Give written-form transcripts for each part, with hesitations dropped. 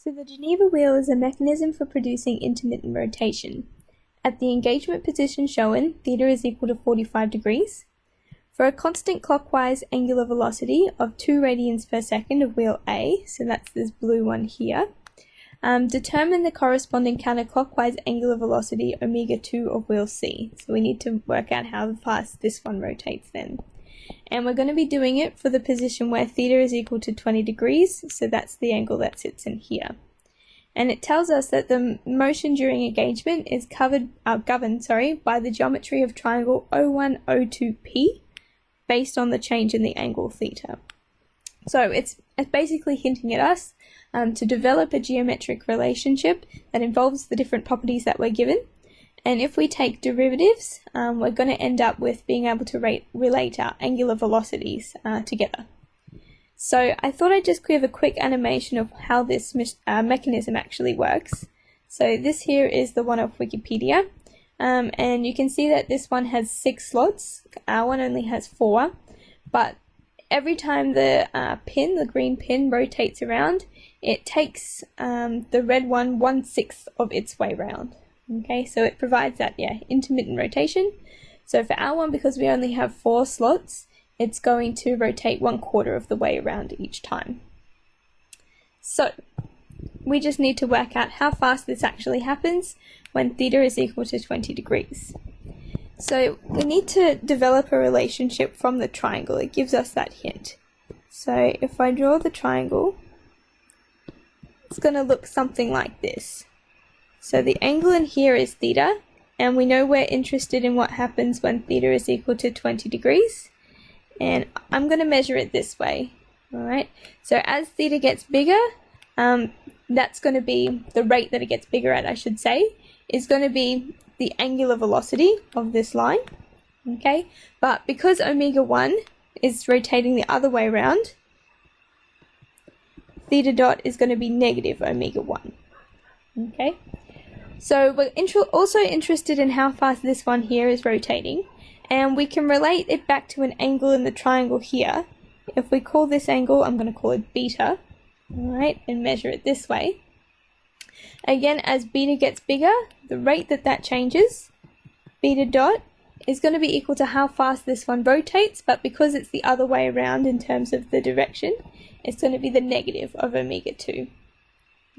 So the Geneva wheel is a mechanism for producing intermittent rotation. At the engagement position shown, theta is equal to 45 degrees. For a constant clockwise angular velocity of 2 radians per second of wheel A, so that's this blue one here, determine the corresponding counterclockwise angular velocity omega 2 of wheel C. So we need to work out how fast this one rotates then. And we're going to be doing it for the position where theta is equal to 20 degrees, so that's the angle that sits in here. And it tells us that the motion during engagement is governed by the geometry of triangle O1O2P based on the change in the angle theta. So it's basically hinting at us to develop a geometric relationship that involves the different properties that we're given. And if we take derivatives, we're going to end up with being able to relate our angular velocities together. So I thought I'd just give a quick animation of how this mechanism actually works. So this here is the one off Wikipedia, and you can see that this one has 6 slots. Our one only has 4, but every time the green pin rotates around, it takes the red one 1/6 of its way round. Okay, so it provides that intermittent rotation. So for our one, because we only have 4 slots, it's going to rotate 1/4 of the way around each time. So we just need to work out how fast this actually happens when theta is equal to 20 degrees. So we need to develop a relationship from the triangle. It gives us that hint. So if I draw the triangle, it's going to look something like this. So the angle in here is theta, and we know we're interested in what happens when theta is equal to 20 degrees. And I'm going to measure it this way. Alright, so as theta gets bigger, that's going to be the rate that it gets bigger at, I should say, is going to be the angular velocity of this line. Okay, but because omega 1 is rotating the other way around, theta dot is going to be negative omega 1. Okay, so we're also interested in how fast this one here is rotating, and we can relate it back to an angle in the triangle here. If we call this angle, I'm going to call it beta, alright, and measure it this way. Again, as beta gets bigger, the rate that changes, beta dot, is going to be equal to how fast this one rotates, but because it's the other way around in terms of the direction, it's going to be the negative of omega 2.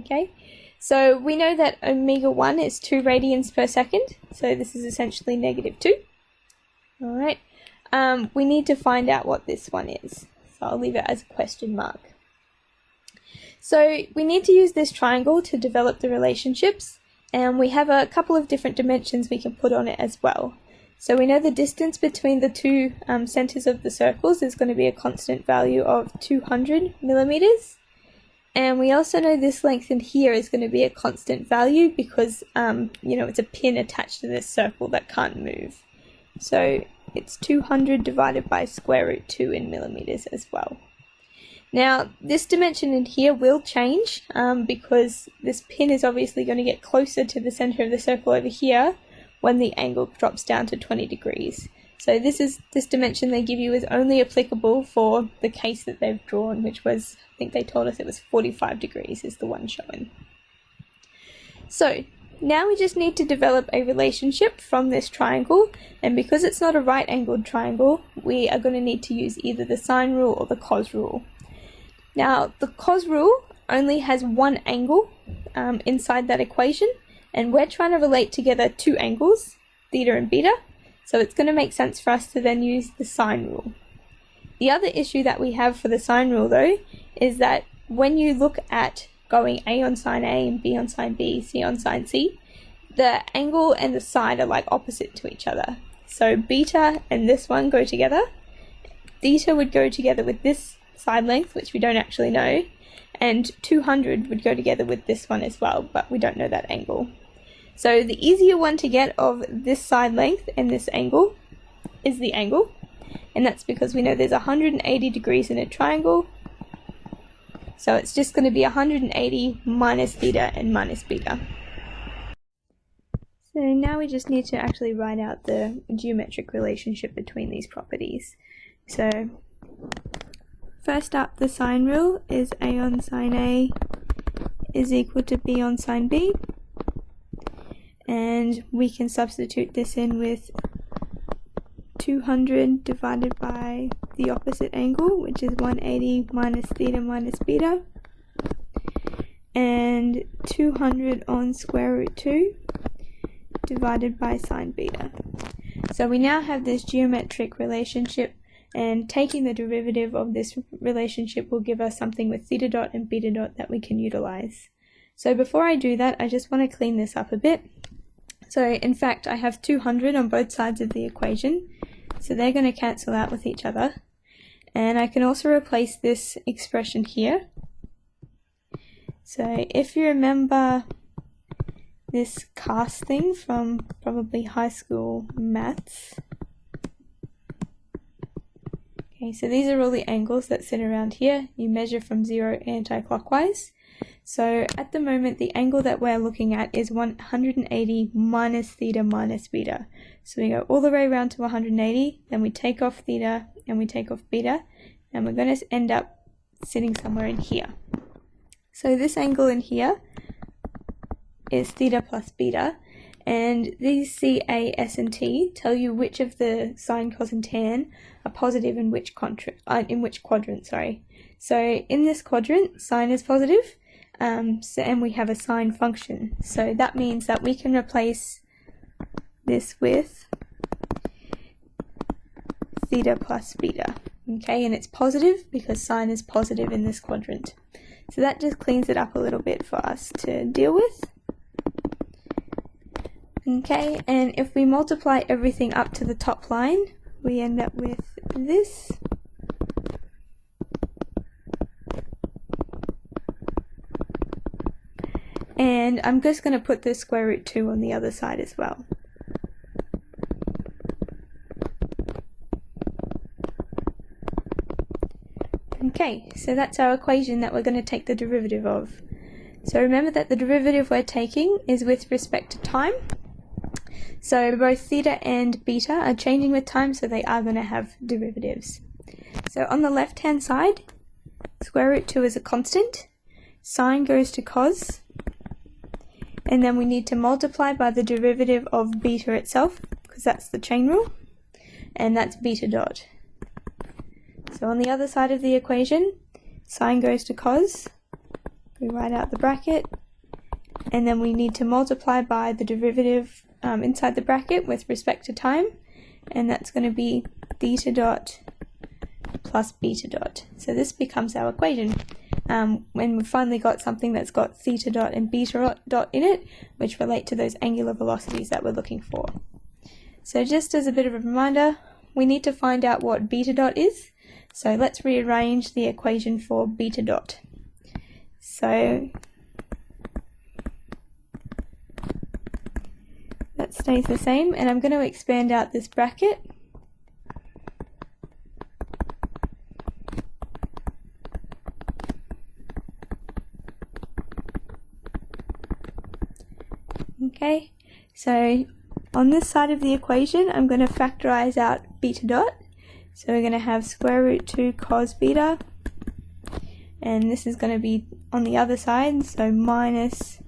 Okay, so we know that omega 1 is 2 radians per second, so this is essentially negative 2. Alright, we need to find out what this one is, so I'll leave it as a question mark. So we need to use this triangle to develop the relationships, and we have a couple of different dimensions we can put on it as well. So we know the distance between the two centers of the circles is going to be a constant value of 200 millimeters. And we also know this length in here is going to be a constant value because, it's a pin attached to this circle that can't move. So it's 200 divided by square root 2 in millimeters as well. Now, this dimension in here will change because this pin is obviously going to get closer to the center of the circle over here when the angle drops down to 20 degrees. So this dimension they give you is only applicable for the case that they've drawn, which was, I think they told us it was 45 degrees is the one shown. So now we just need to develop a relationship from this triangle, and because it's not a right-angled triangle, we are going to need to use either the sine rule or the cos rule. Now, the cos rule only has one angle inside that equation, and we're trying to relate together 2 angles, theta and beta, so it's going to make sense for us to then use the sine rule. The other issue that we have for the sine rule, though, is that when you look at going A on sine A and B on sine B, C on sine C, the angle and the side are like opposite to each other. So beta and this one go together, theta would go together with this side length, which we don't actually know, and 200 would go together with this one as well, but we don't know that angle. So the easier one to get of this side length and this angle is the angle, and that's because we know there's 180 degrees in a triangle, so it's just going to be 180 minus theta and minus beta. So now we just need to actually write out the geometric relationship between these properties. So first up, the sine rule is A on sine A is equal to b on sine b, and we can substitute this in with 200 divided by the opposite angle, which is 180 minus theta minus beta, and 200 on square root 2 divided by sine beta. So we now have this geometric relationship, and taking the derivative of this relationship will give us something with theta dot and beta dot that we can utilize. So before I do that, I just want to clean this up a bit. So in fact, I have 200 on both sides of the equation, so they're going to cancel out with each other. And I can also replace this expression here. So if you remember this cast thing from probably high school maths. Okay, so these are all the angles that sit around here. You measure from 0 anti-clockwise. So at the moment, the angle that we're looking at is 180 minus theta minus beta. So we go all the way around to 180, then we take off theta and we take off beta, and we're going to end up sitting somewhere in here. So this angle in here is theta plus beta, and these C, A, S, and T tell you which of the sine, cos, and tan are positive in which quadrant. So in this quadrant, sine is positive, and we have a sine function. So that means that we can replace this with theta plus beta. Okay, and it's positive because sine is positive in this quadrant. So that just cleans it up a little bit for us to deal with. Okay, and if we multiply everything up to the top line, we end up with this. And I'm just going to put the square root 2 on the other side as well. Okay, so that's our equation that we're going to take the derivative of. So remember that the derivative we're taking is with respect to time. So both theta and beta are changing with time, so they are going to have derivatives. So on the left hand side, square root 2 is a constant, sine goes to cos, and then we need to multiply by the derivative of beta itself, because that's the chain rule, and that's beta dot. So on the other side of the equation, sine goes to cos, we write out the bracket, and then we need to multiply by the derivative inside the bracket with respect to time, and that's going to be theta dot plus beta dot. So this becomes our equation when we've finally got something that's got theta dot and beta dot in it, which relate to those angular velocities that we're looking for. So just as a bit of a reminder, we need to find out what beta dot is. So let's rearrange the equation for beta dot. So that stays the same, and I'm going to expand out this bracket. Okay, so on this side of the equation, I'm going to factorize out beta dot. So we're going to have square root 2 cos beta, and this is going to be on the other side, so minus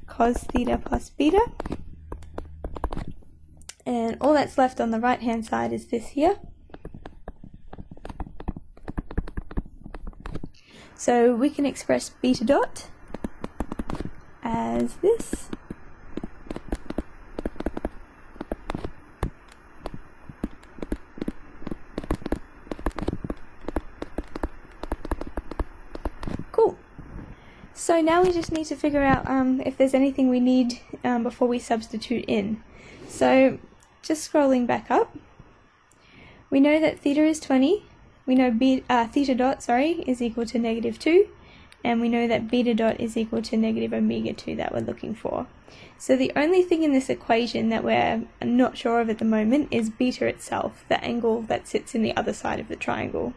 cos theta plus beta. And all that's left on the right hand side is this here. So we can express beta dot as this. Cool. So now we just need to figure out if there's anything we need before we substitute in. So just scrolling back up, we know that theta is 20, we know theta dot is equal to -2, and we know that beta dot is equal to negative omega 2 that we're looking for. So the only thing in this equation that we're not sure of at the moment is beta itself, the angle that sits in the other side of the triangle.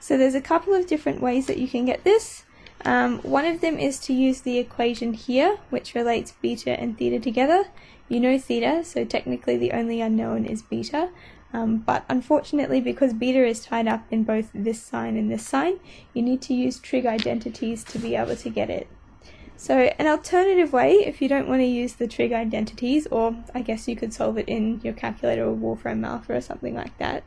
So there's a couple of different ways that you can get this. One of them is to use the equation here, which relates beta and theta together. You know theta, so technically the only unknown is beta, but unfortunately, because beta is tied up in both this sign and this sign, you need to use trig identities to be able to get it. So an alternative way, if you don't want to use the trig identities, or I guess you could solve it in your calculator or Wolfram Alpha or something like that,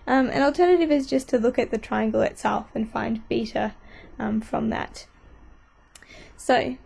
an alternative is just to look at the triangle itself and find beta from that. So